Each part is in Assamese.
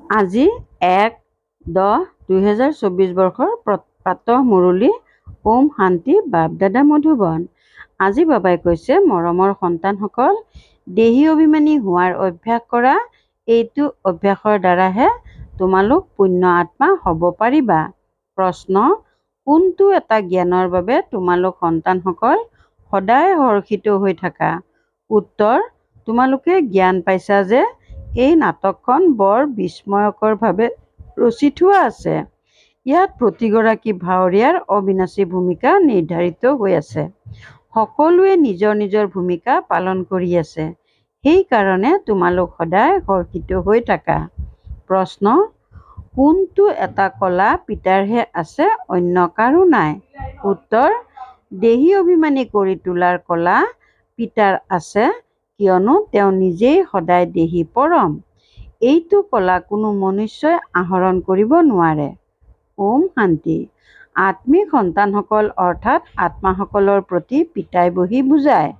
আজি 1-10-2024 বৰ্ষৰ প্ৰাতঃ মুৰলী। ওম শান্তি। বাপ-দাদা মধুবন। আজি বাবাই কৈছে, মৰমৰ সন্তানসকল, দেহী অভিমানী হোৱাৰ অভ্যাস কৰা। এইটো অভ্যাসৰ দ্বাৰাহে তোমালোক পুণ্য আত্মা হ'ব পাৰিবা। প্ৰশ্ন: কোনটো এটা জ্ঞানৰ বাবে তোমালোক সন্তানসকল সদায় হৰ্ষিত হৈ থাকা? উত্তৰ: তোমালোকে জ্ঞান পাইছা যে এই নাটকখন বৰ বিস্ময়কৰভাৱে ৰচি থোৱা আছে। ইয়াত প্ৰতিগৰাকী ভাৱৰীয়াৰ অবিনাশী ভূমিকা নিৰ্ধাৰিত হৈ আছে। সকলোৱে নিজৰ নিজৰ ভূমিকা পালন কৰি আছে। সেইকাৰণে তোমালোক সদায় হৰ্ষিত হৈ থাকা। প্ৰশ্ন: কোনটো এটা কলা পিতাৰহে আছে, অন্য কাৰো নাই? উত্তৰ: দেহী অভিমানী কৰি তোলাৰ কলা পিতাৰ আছে, কিয়নো তেওঁ নিজেই সদায় দেহী পৰম। এইটো কলা কোনো মনুষ্যই আহৰণ কৰিব নোৱাৰে। ওম শান্তি। আত্মিক সন্তানসকল অৰ্থাৎ আত্মাসকলৰ প্ৰতি পিতাই বহি বুজায়,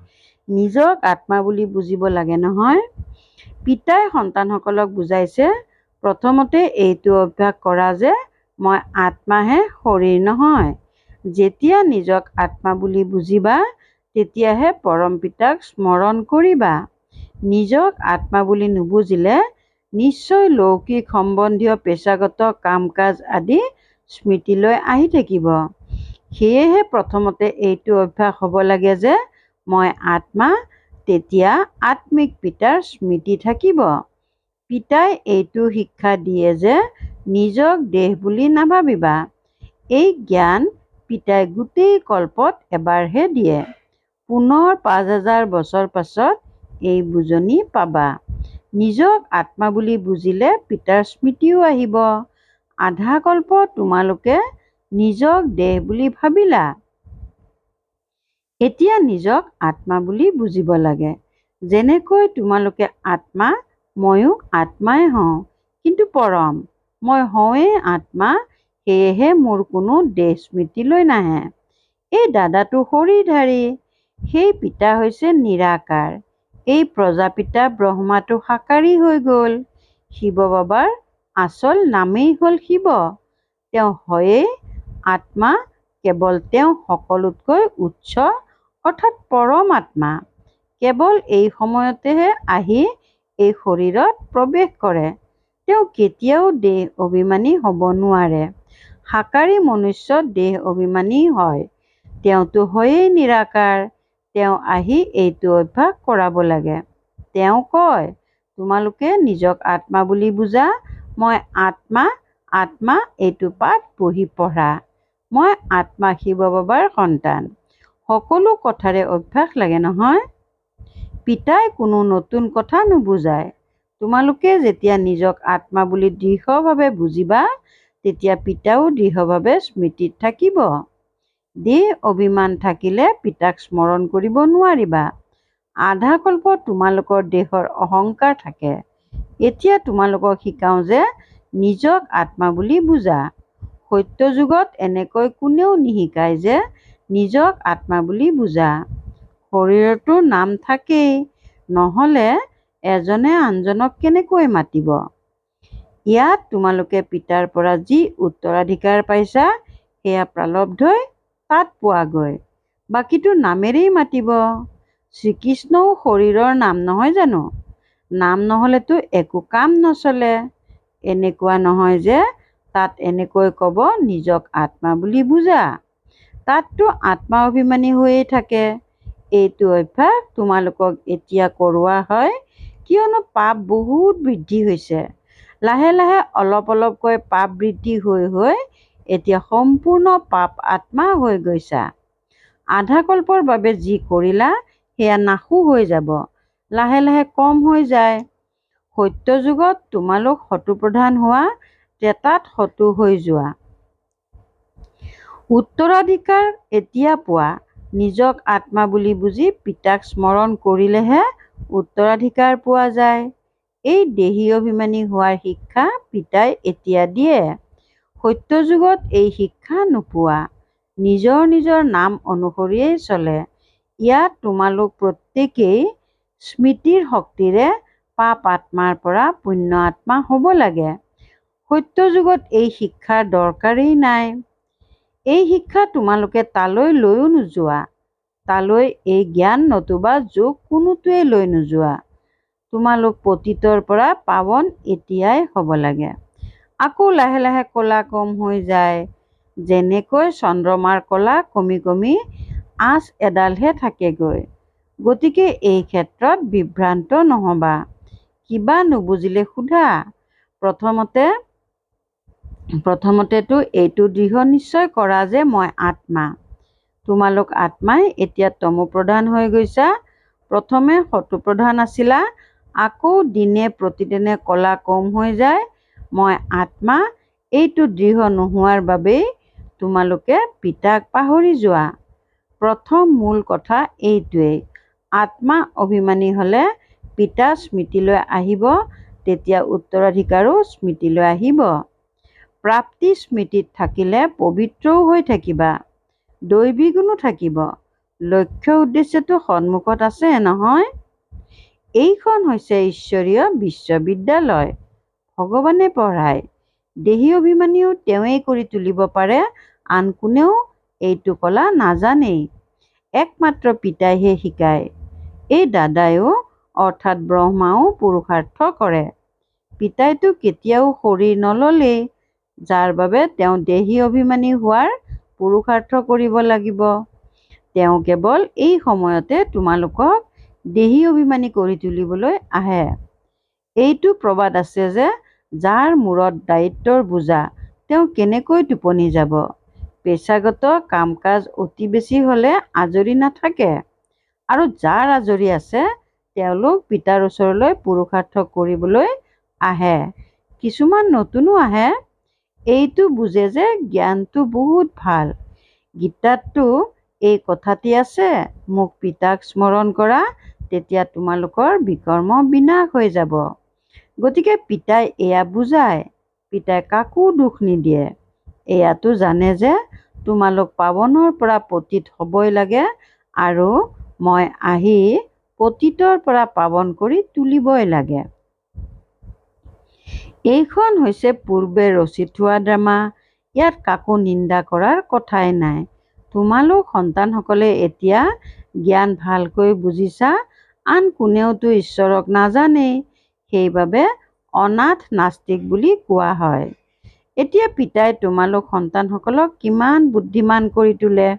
নিজক আত্মা বুলি বুজিব লাগে নহয়। পিতাই সন্তানসকলক বুজাইছে, প্ৰথমতে এইটো অভ্যাস কৰা যে মই আত্মাহে, শৰীৰ নহয়। যেতিয়া নিজক আত্মা বুলি বুজিবা, তেতিয়াহে পৰম পিতাক স্মৰণ কৰিবা। নিজক আত্মা বুলি নুবুজিলে নিশ্চয় লৌকিক সম্বন্ধীয় পেশাগত কাম-কাজ আদি স্মৃতিলৈ আহি থাকিব। সেয়েহে প্ৰথমতে এইটো অভ্যাস হ'ব লাগে যে মই আত্মা, তেতিয়া আত্মিক পিতাৰ স্মৃতি থাকিব। পিতাই এইটো শিক্ষা দিয়ে যে নিজক দেহ বুলি নাভাবিবা। এই জ্ঞান পিতাই গোটেই কল্পত এবাৰহে দিয়ে। পুনৰ 5000 বছৰ পাছত এই বুজনি পাবা। নিজক আত্মা বুলি বুজিলে পিতাৰ স্মৃতিও আহিব। আধা কল্প তোমালোকে নিজক দেহ বুলি ভাবিলা। এতিয়া নিজক আত্মা বুলি বুজিব লাগে। যেনেকৈ তোমালোকে আত্মা, ময়ো আত্মাই হওঁ, কিন্তু পৰম। মই হওঁৱেই আত্মা, সেয়েহে মোৰ কোনো দেহ স্মৃতিলৈ নাহে। এই দাদাটো শৰীৰধাৰী, সেই পিতা হৈছে নিৰাকাৰ। এই প্ৰজাপিতা ব্ৰহ্মাটো সাকাৰী হৈ গ'ল। শিৱ বাবাৰ আচল নামেই হ'ল শিৱ। তেওঁ হয়েই আত্মা, কেৱল তেওঁ সকলোতকৈ উচ্চ অৰ্থাৎ পৰম আত্মা। কেৱল এই সময়তেহে আহি এই শৰীৰত প্ৰৱেশ কৰে। তেওঁ কেতিয়াও দেহ অভিমানী হ'ব নোৱাৰে। সাকাৰী মনুষ্য দেহ অভিমানী হয়। তেওঁতো হয়েই নিৰাকাৰ। তেওঁ আহি এইটো অভ্যাস কৰাব লাগে। তেওঁ কয়, তোমালোকে নিজক আত্মা বুলি বুজা। মই আত্মা, আত্মা এইটো পাঠ বহি পঢ়া। মই আত্মা শিৱ বাবাৰ সন্তান। সকলো কথাৰে অভ্যাস লাগে নহয়। পিতাই কোনো নতুন কথা নুবুজায়। তোমালোকে যেতিয়া নিজক আত্মা বুলি দৃঢ়ভাৱে বুজিবা, তেতিয়া পিতাও দৃঢ়ভাৱে স্মৃতিত থাকিব। দেহ অভিমান থাকিলে পিতাক স্মৰণ কৰিব নোৱাৰিবা। আধা কল্প তোমালোকৰ দেহৰ অহংকাৰ থাকে। এতিয়া তোমালোকক শিকাওঁ যে নিজক আত্মা বুলি বুজা। সত্য যুগত এনেকৈ কোনেও নিশিকায় যে নিজক আত্মা বুলি বুজা। শৰীৰতো নাম থাকেই, নহ'লে এজনে আনজনক কেনেকৈ মাতিব? ইয়াত তোমালোকে পিতাৰ পৰা যি উত্তৰাধিকাৰ পাইছা, সেয়া প্ৰাৰব্ধই তাত পোৱাগৈ। বাকীটো নামেৰেই মাতিব। শ্ৰীকৃষ্ণও শৰীৰৰ নাম নহয় জানো? নাম নহ'লেতো একো কাম নচলে। এনেকুৱা নহয় যে তাত এনেকৈ ক'ব, নিজক আত্মা বুলি বুজা। তাততো আত্মা অভিমানী হৈয়ে থাকে। এইটো অভ্যাস তোমালোকক এতিয়া কৰোৱা হয়, কিয়নো পাপ বহুত বৃদ্ধি হৈছে। লাহে লাহে অলপ অলপকৈ পাপ বৃদ্ধি হৈ হৈ এতিয়া সম্পূৰ্ণ পাপ আত্মা হৈ গৈছা। আধা কল্পৰ বাবে যি কৰিলা, সেয়া নাশো হৈ যাব। লাহে লাহে কম হৈ যায়। সত্য যুগত তোমালোক শত্ৰুপ্ৰধান হোৱা, ত্ৰেতাত শত্ৰু হৈ যোৱা। উত্তৰাধিকাৰ এতিয়া পোৱা। নিজক আত্মা বুলি বুজি পিতাক স্মৰণ কৰিলেহে উত্তৰাধিকাৰ পোৱা যায়। এই দেহী অভিমানী হোৱাৰ শিক্ষা পিতাই এতিয়া দিয়ে। সত্য যুগত এই শিক্ষা নোপোৱা। নিজৰ নিজৰ নাম অনুসৰিয়েই চলে। ইয়াত তোমালোক প্ৰত্যেকেই স্মৃতিৰ শক্তিৰে পাপ আত্মাৰ পৰা পুণ্য আত্মা হ'ব লাগে। সত্য যুগত এই শিক্ষাৰ দৰকাৰেই নাই। এই শিক্ষা তোমালোকে তালৈ লৈও নোযোৱা। তালৈ এই জ্ঞান নতুবা যোগ কোনোটোৱে লৈ নোযোৱা। তোমালোক পতিতৰ পৰা পাৱন এতিয়াই হ'ব লাগে। আকৌ লাহে লাহে কলা কম হৈ যায়। যেনেকৈ চন্দ্ৰমাৰ কলা কমি কমি আঁচ এডালহে থাকেগৈ। গতিকে এই ক্ষেত্ৰত বিভ্ৰান্ত নহবা। কিবা নুবুজিলে সোধা। প্ৰথমতেতো এইটো দৃঢ় নিশ্চয় কৰা যে মই আত্মা। তোমালোক আত্মাই এতিয়া তমোপ্ৰধান হৈ গৈছা। প্ৰথমে সতোপ্ৰধান আছিলা। আকৌ দিনে প্ৰতিদিনে কলা কম হৈ যায়। মই আত্মা এইটো দৃঢ় নোহোৱাৰ বাবেই তোমালোকে পিতাক পাহৰি যোৱা। প্ৰথম মূল কথা এইটোৱেই। আত্মা অভিমানী হ'লে পিতা স্মৃতিলৈ আহিব, তেতিয়া উত্তৰাধিকাৰো স্মৃতিলৈ আহিব। প্ৰাপ্তি স্মৃতিত থাকিলে পবিত্ৰও হৈ থাকিবা, দৈবী গুণো থাকিব। লক্ষ্য উদ্দেশ্যটো সন্মুখত আছে নহয়। এইখন হৈছে ঈশ্বৰীয় বিশ্ববিদ্যালয়। ভগৱানে পঢ়ায়। দেহী অভিমানীও তেওঁৱেই কৰি তুলিব পাৰে, আন কোনেও এইটো কলা নাজানেই। একমাত্ৰ পিতাইহে শিকায়। এই দাদাইও অৰ্থাৎ ব্ৰহ্মাও পুৰুষাৰ্থ কৰে। পিতাইতো কেতিয়াও শৰীৰ নললেই, যাৰ বাবে তেওঁ দেহী অভিমানী হোৱাৰ পুৰুষাৰ্থ কৰিব লাগিব। তেওঁ কেৱল এই সময়তে তোমালোকক দেহী অভিমানী কৰি তুলিবলৈ আহে। এইটো প্ৰবাদ আছে যে যাৰ মূৰত দায়িত্বৰ বোজা তেওঁ কেনেকৈ টোপনি যাব। পেচাগত কাম কাজ অতি বেছি হ'লে আজৰি নাথাকে, আৰু যাৰ আজৰি আছে তেওঁলোক পিতাৰ ওচৰলৈ পুৰুষাৰ্থ কৰিবলৈ আহে। কিছুমান নতুনো আহে। এইটো বুজে যে জ্ঞানটো বহুত ভাল। গীতাততো এই কথাটি আছে, মোক পিতাক স্মৰণ কৰা, তেতিয়া তোমালোকৰ বিকৰ্ম বিনাশ হৈ যাব। গতিকে পিতাই এয়া বুজায়। পিতাই কাকো দুখ নিদিয়ে। এয়াতো জানে যে তোমালোক পাৱনৰ পৰা পতিত হ'বই লাগে, আৰু মই আহি পতিতৰ পৰা পাৱন কৰি তুলিবই লাগে। এইখন হৈছে পূৰ্বে ৰচি থোৱা ড্ৰামা। ইয়াত কাকো নিন্দা কৰাৰ কথাই নাই। তোমালোক সন্তানসকলে এতিয়া জ্ঞান ভালকৈ বুজিছা। আন কোনেওতো ঈশ্বৰক নাজানেই, সেইবাবে অনাথ নাস্তিক বুলি কোৱা হয়। এতিয়া পিতাই তোমালোক সন্তানসকলক কিমান বুদ্ধিমান কৰি তোলে।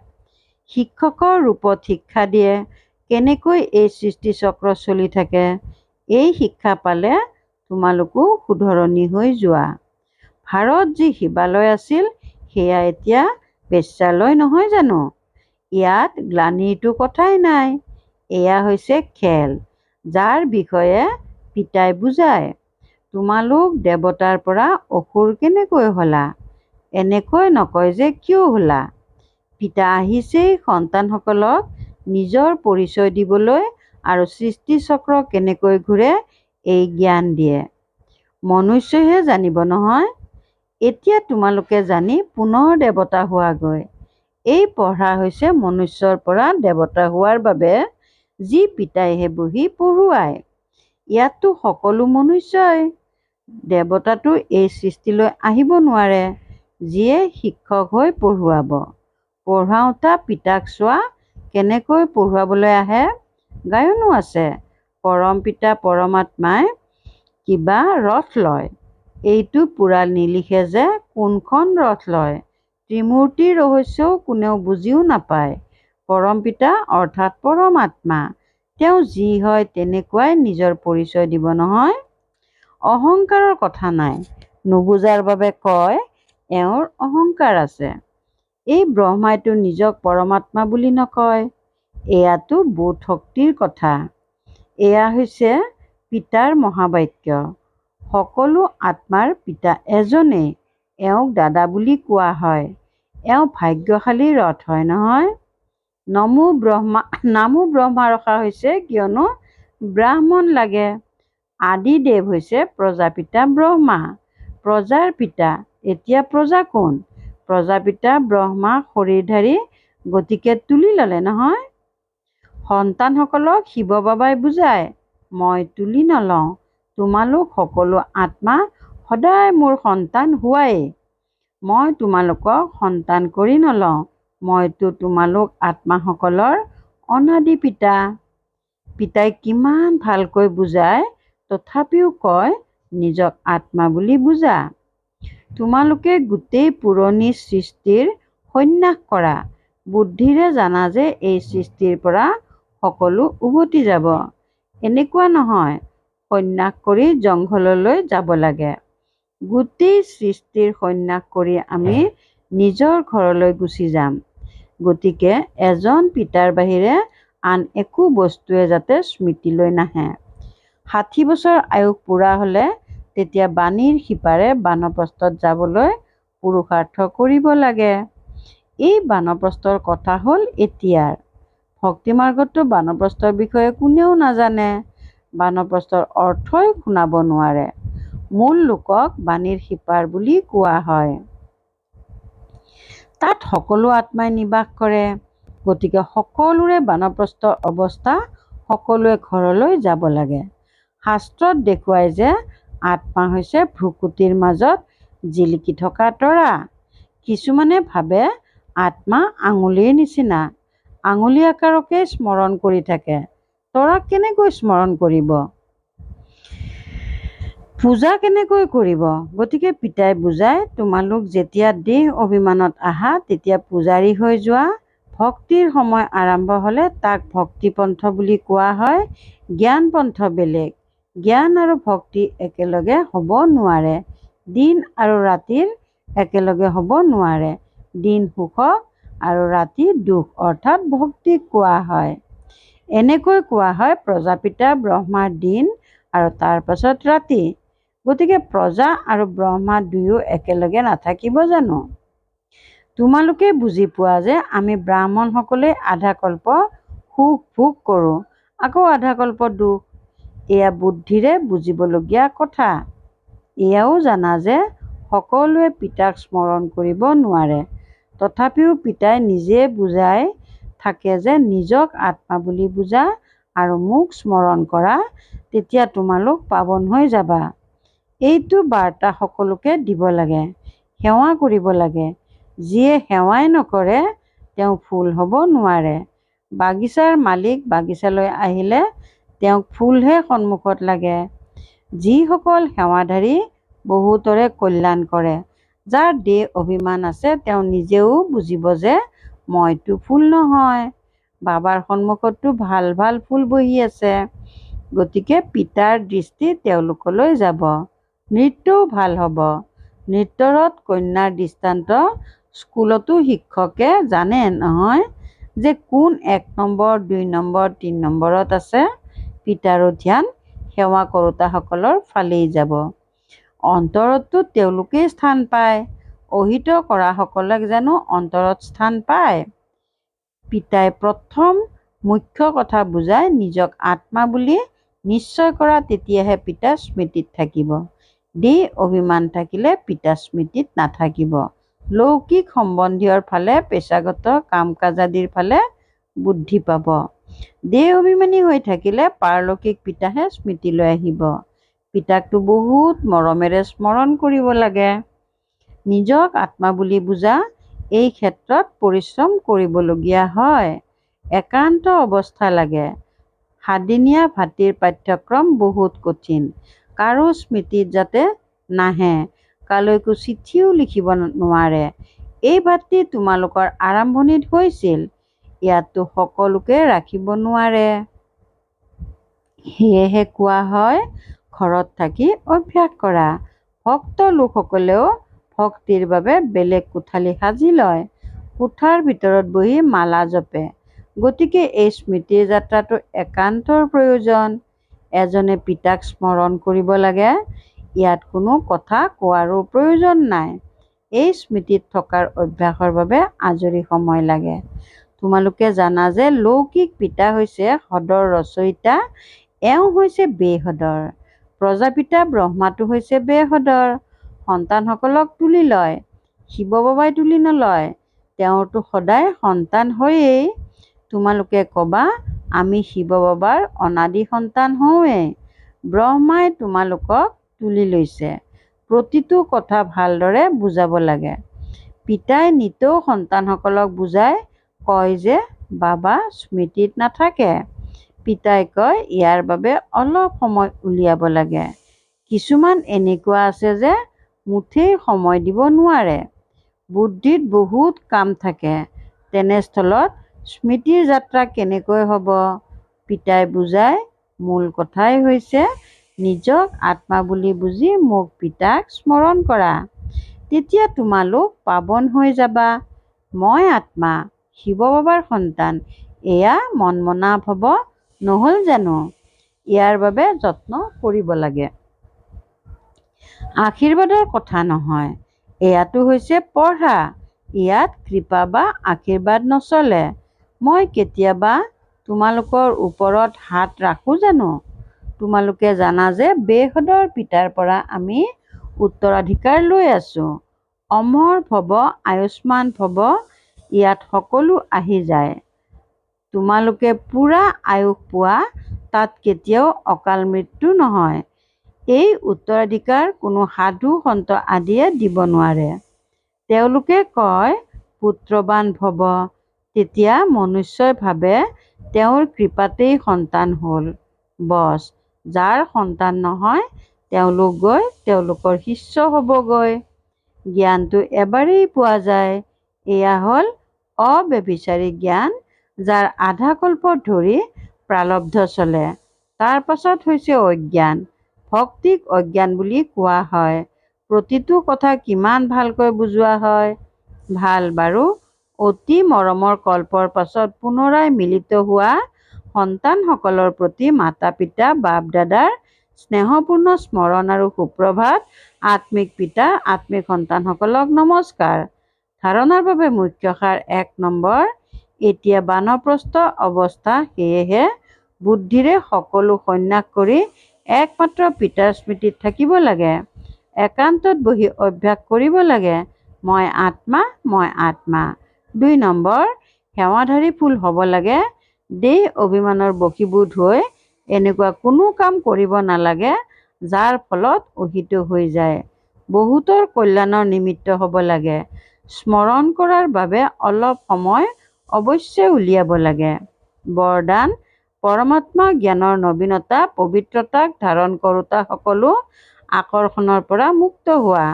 শিক্ষকৰ ৰূপত শিক্ষা দিয়ে, কেনেকৈ এই সৃষ্টিচক্ৰ চলি থাকে। এই শিক্ষা পালে তোমালোকো শুধৰণি হৈ যোৱা। ভাৰত যি শিৱালয় আছিল, সেয়া এতিয়া বেশ্যালয় নহয় জানো। ইয়াত গ্লানিৰটো কথাই নাই। এয়া হৈছে খেল, যাৰ বিষয়ে পিতাই বুজায়। তোমালোক দেৱতাৰ পৰা অসুৰ কেনেকৈ হ'লা? এনেকৈ নকয় যে কিয় হ'লা। পিতা আহিছেই সন্তানসকলক নিজৰ পৰিচয় দিবলৈ, আৰু সৃষ্টিচক্ৰ কেনেকৈ ঘূৰে এই জ্ঞান দিয়ে। মনুষ্যইহে জানিব নহয়। এতিয়া তোমালোকে জানি পুনৰ দেৱতা হোৱাগৈ। এই পঢ়া হৈছে মনুষ্যৰ পৰা দেৱতা হোৱাৰ বাবে, যি পিতাইহে বহি পঢ়ুৱায়। ইয়াততো সকলো মনুষ্যই। দেৱতাতো এই সৃষ্টিলৈ আহিব নোৱাৰে, যিয়ে শিক্ষক হৈ পঢ়ুৱাব। পঢ়াওঁতা পিতাক চোৱা, কেনেকৈ পঢ়ুৱাবলৈ আহে। গায়নো আছে, পৰম পিতা পৰমাত্মাই কিবা ৰথ লয়। এইটো পূৰা নিলিখে যে কোনখন ৰথ লয়। ত্ৰিমূৰ্তিৰ ৰহস্যও কোনেও বুজিও নাপায়। পৰম পিতা অৰ্থাৎ পৰমাত্মা, তেওঁ যি হয় তেনেকুৱাই নিজৰ পৰিচয় দিব নহয়। অহংকাৰৰ কথা নাই। নুবুজাৰ বাবে কয় এওঁৰ অহংকাৰ আছে। এই ব্ৰহ্মাইতো নিজক পৰমাত্মা বুলি নকয়। এয়াতো বোধ শক্তিৰ কথা। এয়া হৈছে পিতাৰ মহাবাক্য। সকলো আত্মাৰ পিতা এজনেই। এওঁক দাদা বুলি কোৱা হয়। এওঁ ভাগ্যশালী ৰথ হয় নহয়। নামো ব্ৰহ্মা ৰখা হৈছে কিয়নো ব্ৰাহ্মণ লাগে। আদিদেৱ হৈছে প্ৰজাপিতা ব্ৰহ্মা, প্ৰজাৰ পিতা। এতিয়া প্ৰজা কোন? প্ৰজাপিতা ব্ৰহ্মা শৰীৰধাৰী, গতিকে তুলি ল'লে নহয়। সন্তানসকলক শিৱ বাবাই বুজায়, মই তুলি নলওঁ। তোমালোক সকলো আত্মা সদায় মোৰ সন্তান হোৱাই। মই তোমালোকক সন্তান কৰি নলওঁ, মইতো তোমালোক আত্মাসকলৰ অনাদি পিতা। পিতাই কিমান ভালকৈ বুজায়, তথাপিও কয় নিজক আত্মা বুলি বুজা। তোমালোকে গোটেই পুৰণি সৃষ্টিৰ সন্যাস কৰা, বুদ্ধিৰে জানা যে এই সৃষ্টিৰ পৰা সকলো উভতি যাব। এনেকুৱা নহয় সন্যাস কৰি জংঘললৈ যাব লাগে। গোটেই সৃষ্টিৰ সন্যাস কৰি আমি নিজৰ ঘৰলৈ গুচি যাম। গতিকে এজন পিতাৰ বাহিৰে আন একো বস্তুৱে যাতে স্মৃতিলৈ নাহে। ৬০ বছৰ আয়ুস পূৰা হ'লে তেতিয়া বাণীৰ সিপাৰে বানপ্ৰস্থত যাবলৈ পুৰুষাৰ্থ কৰিব লাগে। এই বানপ্ৰস্থৰ কথা হ'ল এতিয়াৰ। ভক্তিমাৰ্গততো বানপ্ৰস্থৰ বিষয়ে কোনেও নাজানে। বানপ্ৰস্থৰ অৰ্থই শুনাব নোৱাৰে। মূল লোকক বাণীৰ সিপাৰ বুলি কোৱা হয়। তাত সকলো আত্মাই নিবাস কৰে। গতিকে সকলোৰে বানপ্ৰস্থ অৱস্থা সকলোৱে ঘৰলৈ যাব লাগে। শাস্ত্ৰত দেখুৱায় যে আত্মা হৈছে ভ্ৰুকুটিৰ মাজত জিলিকি থকা তৰা। কিছুমানে ভাবে আত্মা আঙুলিৰ নিচিনা, আঙুলি আকাৰকে স্মৰণ কৰি থাকে। তৰাক কেনেকৈ স্মৰণ কৰিব? পূজা কেনেকৈ কৰিব? গতিকে পিতাই বুজায়, তোমালোক যেতিয়া দেহ অভিমানত আহা তেতিয়া পূজাৰী হৈ যোৱা। ভক্তিৰ সময় আৰম্ভ হ'লে তাক ভক্তিপন্থ বুলি কোৱা হয়। জ্ঞানপন্থ বেলেগ। জ্ঞান আৰু ভক্তি একেলগে হ'ব নোৱাৰে। দিন আৰু ৰাতিৰ একেলগে হ'ব নোৱাৰে। দিন সুখক আৰু ৰাতি দুখ, অৰ্থাৎ ভক্তিক কোৱা হয়। এনেকৈ কোৱা হয় প্ৰজাপিতা ব্ৰহ্মাৰ দিন আৰু তাৰ পাছত ৰাতি। গতিকে প্ৰজা আৰু ব্ৰহ্মা দুয়ো একেলগে নাথাকিব জানো? তোমালোকে বুজি পোৱা যে আমি ব্ৰাহ্মণসকলে আধা কল্প সুখ ভোগ কৰোঁ, আকৌ আধা কল্প দুখ। এয়া বুদ্ধিৰে বুজিবলগীয়া কথা। এয়াও জানা যে সকলোৱে পিতাক স্মৰণ কৰিব নোৱাৰে। তথাপিও পিতাই নিজে বুজাই থাকে যে নিজক আত্মা বুলি বুজা আৰু মোক স্মৰণ কৰা, তেতিয়া তোমালোক পাৱন হৈ যাবা। এইটো বাৰ্তা সকলোকে দিব লাগে, সেৱা কৰিব লাগে। যিয়ে সেৱাই নকৰে তেওঁ ফুল হ'ব নোৱাৰে। বাগিচাৰ মালিক বাগিচালৈ আহিলে তেওঁক ফুলহে সন্মুখত লাগে। যিসকল সেৱাধাৰী বহুতৰে কল্যাণ কৰে। যাৰ দেহ অভিমান আছে তেওঁ নিজেও বুজিব যে মইতো ফুল নহয়, বাবাৰ সন্মুখততো ভাল ভাল ফুল বহি আছে। গতিকে পিতাৰ দৃষ্টি তেওঁলোকলৈ যাব। নৃত্যও ভাল হ'ব। নৃত্যৰত কন্যাৰ দৃষ্টান্ত স্কুলতো শিক্ষকে জানে নহয় যে কোন ১ নম্বৰ, ২ নম্বৰ, ৩ নম্বৰত আছে। পিতাৰো ধ্যান সেৱা কৰোঁতাসকলৰ ফালেই যাব। অন্তৰততো তেওঁলোকেই স্থান পায়। অহিত কৰাসকলক জানো অন্তৰত স্থান পায়? পিতাই প্ৰথম মুখ্য কথা বুজাই নিজক আত্মা বুলি নিশ্চয় কৰা, তেতিয়াহে পিতা স্মৃতিত থাকিব। দেহ অভিমান থাকিলে পিতা স্মৃতিত নাথাকিব। লৌকিক সম্বন্ধীয়ৰ ফালে, পেশাগত কাম কাজ আদিৰ ফালে বুদ্ধি পাব। দেহ অভিমানী হৈ থাকিলে পাৰলৌকিক পিতাহে স্মৃতিলৈ আহিব। পিতাকতো বহুত মৰমেৰে স্মৰণ কৰিব লাগে। নিজক আত্মা বুলি বুজা, এই ক্ষেত্ৰত পৰিশ্ৰম কৰিবলগীয়া হয়। একান্ত অৱস্থা লাগে। ৭ দিনীয়া ভাটিৰ পাঠ্যক্ৰম বহুত কঠিন। কাৰো স্মৃতিত যাতে নাহে, কালৈকো চিঠিও লিখিব নোৱাৰে। এই ভাটি তোমালোকৰ আৰম্ভণিত হৈছিল, ইয়াততো সকলোকে ৰাখিব নোৱাৰে। সেয়েহে কোৱা হয় ঘৰত থাকি অভ্যাস কৰা। ভক্ত লোকসকলেও ভক্তিৰ বাবে বেলেগ কোঠালি সাজি লয়, কোঠাৰ ভিতৰত বহি মালা জপে। গতিকে এই স্মৃতিৰ যাত্ৰাটো একান্তৰ প্ৰয়োজন। এজনে পিতাক স্মৰণ কৰিব লাগে। ইয়াত কোনো কথা কোৱাৰো প্ৰয়োজন নাই। এই স্মৃতিত থকাৰ অভ্যাসৰ বাবে আজৰি সময় লাগে। তোমালোকে জানা যে লৌকিক পিতা হৈছে সদৰ ৰচয়িতা, এওঁ হৈছে বেসদৰ। প্ৰজাপিতা ব্ৰহ্মাটো হৈছে বেসদৰ। সন্তানসকলক তুলি লয়। শিৱ বাবাই তুলি নলয়, তেওঁতো সদায় সন্তান হয়েই। তোমালোকে ক'বা আমি শিৱ বাবাৰ অনাদি সন্তান হওঁৱেই। ব্ৰহ্মাই তোমালোকক তুলি লৈছে। প্ৰতিটো কথা ভালদৰে বুজাব লাগে। পিতাই নিতৌ সন্তানসকলক বুজাই কয় যে বাবা স্মৃতিত নাথাকে। পিতাই কয় ইয়াৰ বাবে অলপ সময় উলিয়াব লাগে। কিছুমান এনেকুৱা আছে যে মুঠেই সময় দিব নোৱাৰে। বুদ্ধিত বহুত কাম থাকে। তেনেস্থলত স্মৃতিৰ যাত্ৰা কেনেকৈ হ'ব? পিতাই বুজাই মূল কথাই হৈছে নিজক আত্মা বুলি বুজি মোক পিতাক স্মৰণ কৰা। তেতিয়া তোমালোক পাৱন হৈ যাবা। মই আত্মা, শিৱ বাবাৰ সন্তান। এয়া মনমনা ভৱ নহ'ল জানো? ইয়াৰ বাবে যত্ন কৰিব লাগে। আশীৰ্বাদৰ কথা নহয়, এয়াতো হৈছে পঢ়া। ইয়াত কৃপা বা আশীৰ্বাদ নচলে। মই কেতিয়াবা তোমালোকৰ ওপৰত হাত ৰাখোঁ জানো? তোমালোকে জানা যে বেহদৰ পিতাৰ পৰা আমি উত্তৰাধিকাৰ লৈ আছোঁ। অমৰ ভৱ, আয়ুষ্মান ভৱ, ইয়াত সকলো আহি যায়। তোমালোকে পূৰা আয়ুস পোৱা, তাত কেতিয়াও অকাল মৃত্যু নহয়। এই উত্তৰাধিকাৰ কোনো সাধু সন্ত আদিয়ে দিব নোৱাৰে। তেওঁলোকে কয় পুত্ৰবান ভৱ, তেতিয়া মনুষ্যই ভাবে তেওঁৰ কৃপাতেই সন্তান হ'ল। বছ, যাৰ সন্তান নহয় তেওঁলোক গৈ তেওঁলোকৰ শিষ্য হ'বগৈ। জ্ঞানটো এবাৰেই পোৱা যায়। এয়া হ'ল অব্যভিচাৰী জ্ঞান, যাৰ আধা কল্প ধৰি প্ৰাৰব্ধ চলে। তাৰ পাছত হৈছে অজ্ঞান। ভক্তিক অজ্ঞান বুলি কোৱা হয়। প্ৰতিটো কথা কিমান ভালকৈ বুজোৱা হয়। ভাল বাৰু, অতি মৰমৰ কল্পৰ পাছত পুনৰাই মিলিত হোৱা সন্তানসকলৰ প্ৰতি মাতা পিতা বাপ দাদাৰ স্নেহপূৰ্ণ স্মৰণ আৰু সুপ্ৰভাত। আত্মিক পিতা আত্মিক সন্তানসকলক নমস্কাৰ। ধাৰণাৰ বাবে মুখ্য সাৰ ১ নম্বৰ। এতিয়া বানপ্ৰস্থ অৱস্থা, সেয়েহে বুদ্ধিৰে সকলো সন্যাস কৰি একমাত্ৰ পিতাৰ স্মৃতিত থাকিব লাগে। একান্তত বহি অভ্যাস কৰিব লাগে, মই আত্মা, মই আত্মা। ২ নম্বৰ, সেৱাধাৰী ফুল হ'ব লাগে। দেহ অভিমানৰ বশীভূত হৈ এনেকুৱা কোনো কাম কৰিব নালাগে যাৰ ফলত অহিত হৈ যায়। বহুতৰ কল্যাণৰ নিমিত্ত হ'ব লাগে। স্মৰণ কৰাৰ বাবে অলপ সময় অৱশ্যে উলিয়াব লাগে। বৰদান, পৰমাত্মা জ্ঞানৰ নবীনতা পবিত্ৰতাক ধাৰণ কৰোঁতা সকলো আকৰ্ষণৰ পৰা মুক্ত হোৱা।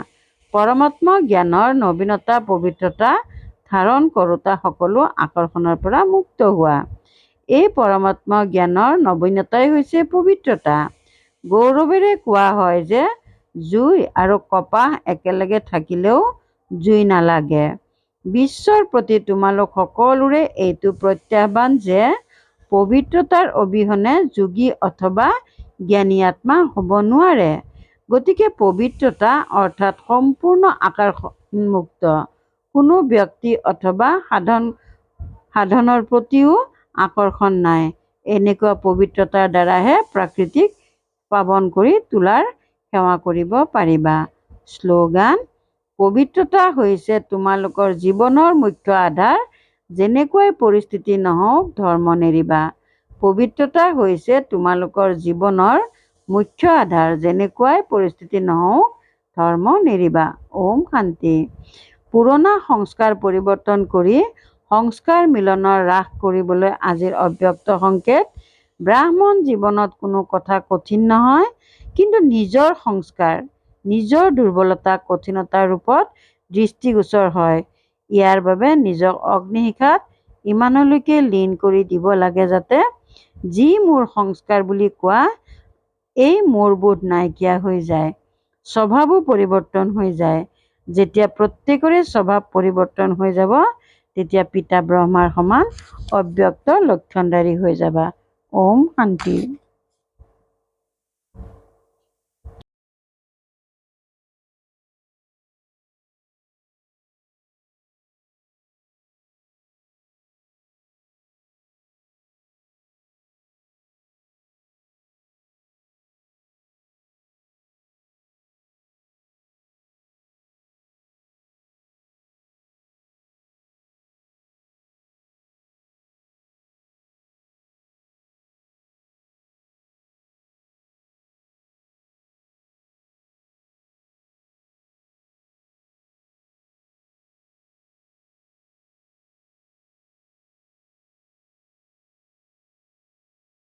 পৰমাত্মা জ্ঞানৰ নবীনতা পবিত্ৰতা ধাৰণ কৰোঁতা সকলো আকৰ্ষণৰ পৰা মুক্ত হোৱা। এই পৰমাত্মা জ্ঞানৰ নবীনতাই হৈছে পবিত্ৰতা। গৌৰৱেৰে কোৱা হয় যে জুই আৰু কপাহ একেলগে থাকিলেও জুই নালাগে। বিশ্বৰ প্ৰতি তোমালোক সকলোৰে এইটো প্ৰত্যাহ্বান যে পবিত্ৰতাৰ অবিহনে যোগী অথবা জ্ঞানী আত্মা হ'ব নোৱাৰে। গতিকে পবিত্ৰতা অৰ্থাৎ সম্পূৰ্ণ আকৰ্ষণমুক্ত কোনো ব্যক্তি অথবা সাধনৰ প্ৰতিও আকৰ্ষণ নাই। এনেকুৱা পবিত্ৰতাৰ দ্বাৰাহে প্ৰাকৃতিক পাৱন কৰি তোলাৰ সেৱা কৰিব পাৰিবা। শ্লোগান, পবিত্ৰতা হৈছে তোমালোকৰ জীৱনৰ মুখ্য আধাৰ। যেনেকুৱাই পৰিস্থিতি নহওক ধৰ্ম নেৰিবা। পবিত্ৰতা হৈছে তোমালোকৰ জীৱনৰ মুখ্য আধাৰ। যেনেকুৱাই পৰিস্থিতি নহওক ধৰ্ম নেৰিবা। ওম শান্তি। পুৰণা সংস্কাৰ পৰিৱৰ্তন কৰি সংস্কাৰ মিলনৰ ৰাস কৰিবলৈ আজিৰ অব্যক্ত সংকেত। ব্ৰাহ্মণ জীৱনত কোনো কথা কঠিন নহয়, কিন্তু নিজৰ সংস্কাৰ, নিজৰ দুৰ্বলতা কঠিনতাৰ ৰূপত দৃষ্টিগোচৰ হয়। ইয়াৰ বাবে নিজক অগ্নিশিখাত ইমানলৈকে লীন কৰি দিব লাগে যাতে যি মোৰ সংস্কাৰ বুলি কোৱা এই মোৰবোধ নাইকিয়া হৈ যায়। স্বভাৱো পৰিৱৰ্তন হৈ যায়। যেতিয়া প্ৰত্যেকৰে স্বভাৱ পৰিৱৰ্তন হৈ যাব, তেতিয়া পিতা ব্ৰহ্মাৰ সমান অব্যক্ত লক্ষণধাৰী হৈ যাবা। ওম শান্তি।